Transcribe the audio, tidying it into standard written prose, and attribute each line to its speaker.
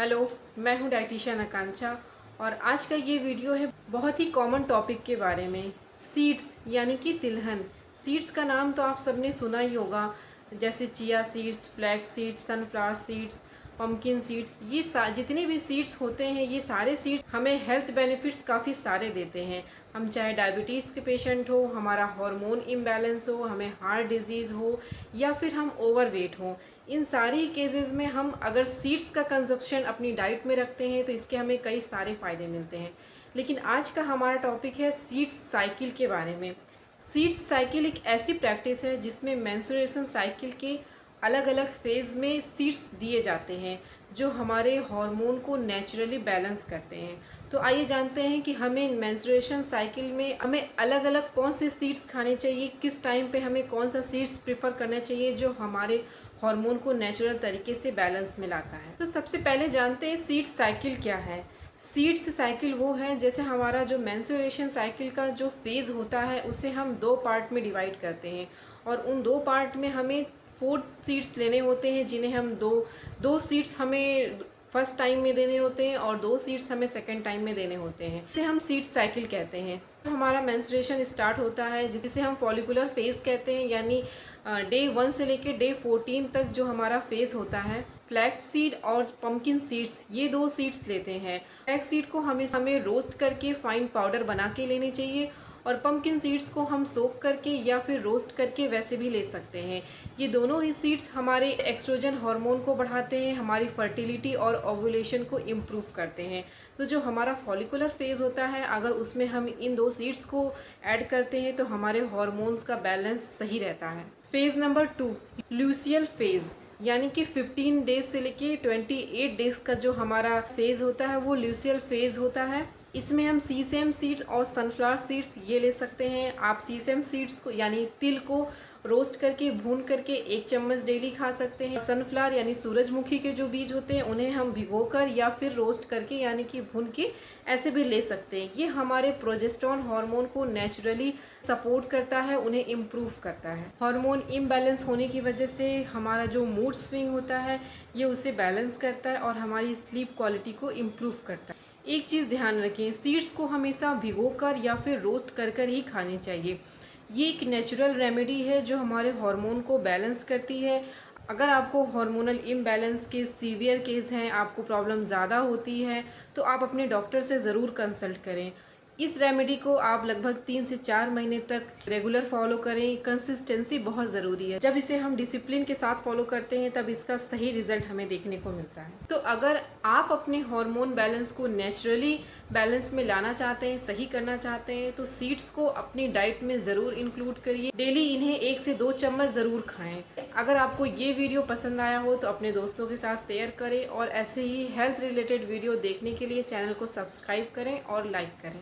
Speaker 1: Hello, मैं हूँ dietitian आकांक्षा और आज का ये वीडियो है बहुत ही कॉमन टॉपिक के बारे में। सीड्स यानी कि तिलहन। सीड्स का नाम तो आप सबने सुना ही होगा, जैसे chia seeds, flax seeds, sunflower seeds, pumpkin seeds. ये जितने भी सीड्स होते हैं, ये सारे सीड्स हमें हेल्थ बेनिफिट्स काफ़ी सारे देते हैं। हम चाहे डायबिटीज़ के पेशेंट हो, हमारा हार्मोन इम्बैलेंस हो, हमें हार्ट डिजीज़ हो या फिर हम ओवरवेट हो, इन सारी केसेस में हम अगर सीड्स का कंजप्शन अपनी डाइट में रखते हैं तो इसके हमें कई सारे फ़ायदे मिलते हैं। लेकिन आज का हमारा टॉपिक है सीड्स साइकिल के बारे में। सीड्स साइकिल एक ऐसी प्रैक्टिस है जिसमें मेंस्ट्रुएशन साइकिल के अलग अलग फेज़ में सीड्स दिए जाते हैं जो हमारे हार्मोन को नेचुरली बैलेंस करते हैं। तो आइए जानते हैं कि हमें मेंस्ट्रुएशन साइकिल में हमें अलग अलग कौन से सीड्स खाने चाहिए, किस टाइम पे हमें कौन सा सीड्स प्रेफर करना चाहिए जो हमारे हार्मोन को नेचुरल तरीके से बैलेंस में लाता है। तो सबसे पहले जानते हैं सीड्स साइकिल क्या है। सीड्स साइकिल वो है, जैसे हमारा जो मेंस्ट्रुएशन साइकिल का जो फेज़ होता है उसे हम दो पार्ट में डिवाइड करते हैं और उन दो पार्ट में हमें 4 सीड्स लेने होते हैं, जिन्हें हम दो सीड्स हमें फर्स्ट टाइम में देने होते हैं और 2 सीड्स हमें सेकंड टाइम में देने होते हैं। इसे हम सीड साइकिल कहते हैं। तो हमारा मेंस्ट्रुएशन स्टार्ट होता है जिसे हम फॉलिकुलर फेज़ कहते हैं, यानी डे 1 से लेकर डे 14 तक जो हमारा फेज़ होता है। फ्लैक्स सीड और पम्पकिन सीड्स, ये 2 सीड्स लेते हैं। फ्लैक्स सीड को हमें रोस्ट करके फाइन पाउडर बना के लेनी चाहिए और पम्पकिन सीड्स को हम सोक करके या फिर रोस्ट करके वैसे भी ले सकते हैं। ये दोनों ही सीड्स हमारे एस्ट्रोजन हार्मोन को बढ़ाते हैं, हमारी फर्टिलिटी और ओव्यूलेशन को इम्प्रूव करते हैं। तो जो हमारा फॉलिकुलर फेज़ होता है, अगर उसमें हम इन 2 सीड्स को ऐड करते हैं तो हमारे हार्मोन्स का बैलेंस सही रहता है। फेज़ नंबर 2, ल्यूसियल फेज़, यानी कि 15 डेज से लेके 28 डेज का जो हमारा फेज़ होता है वो ल्यूसियल फेज़ होता है। इसमें हम सीसम सीड्स और सनफ्लावर सीड्स ये ले सकते हैं। आप सीसम सीड्स को यानी तिल को रोस्ट करके भून करके 1 चम्मच डेली खा सकते हैं। सनफ्लावर यानी सूरजमुखी के जो बीज होते हैं उन्हें हम भिगोकर या फिर रोस्ट करके यानी कि भून के ऐसे भी ले सकते हैं। ये हमारे प्रोजेस्टेरोन हार्मोन को नेचुरली सपोर्ट करता है, उन्हें इम्प्रूव करता है। हार्मोन इम्बैलेंस होने की वजह से हमारा जो मूड स्विंग होता है ये उसे बैलेंस करता है और हमारी स्लीप क्वालिटी को इम्प्रूव करता है। एक चीज़ ध्यान रखें, सीड्स को हमेशा भिगोकर या फिर रोस्ट कर ही खाने चाहिए। ये एक नेचुरल रेमेडी है जो हमारे हार्मोन को बैलेंस करती है। अगर आपको हार्मोनल इम्बैलेंस के सीवियर केस हैं, आपको प्रॉब्लम ज़्यादा होती है, तो आप अपने डॉक्टर से ज़रूर कंसल्ट करें। इस रेमेडी को आप लगभग 3 से 4 महीने तक रेगुलर फॉलो करें। कंसिस्टेंसी बहुत ज़रूरी है। जब इसे हम डिसिप्लिन के साथ फॉलो करते हैं तब इसका सही रिजल्ट हमें देखने को मिलता है। तो अगर आप अपने हार्मोन बैलेंस को नेचुरली बैलेंस में लाना चाहते हैं, सही करना चाहते हैं, तो सीड्स को अपनी डाइट में ज़रूर इंक्लूड करिए। डेली इन्हें 1 से 2 चम्मच ज़रूर खाएं। अगर आपको ये वीडियो पसंद आया हो तो अपने दोस्तों के साथ शेयर करें और ऐसे ही हेल्थ रिलेटेड वीडियो देखने के लिए चैनल को सब्सक्राइब करें और लाइक करें।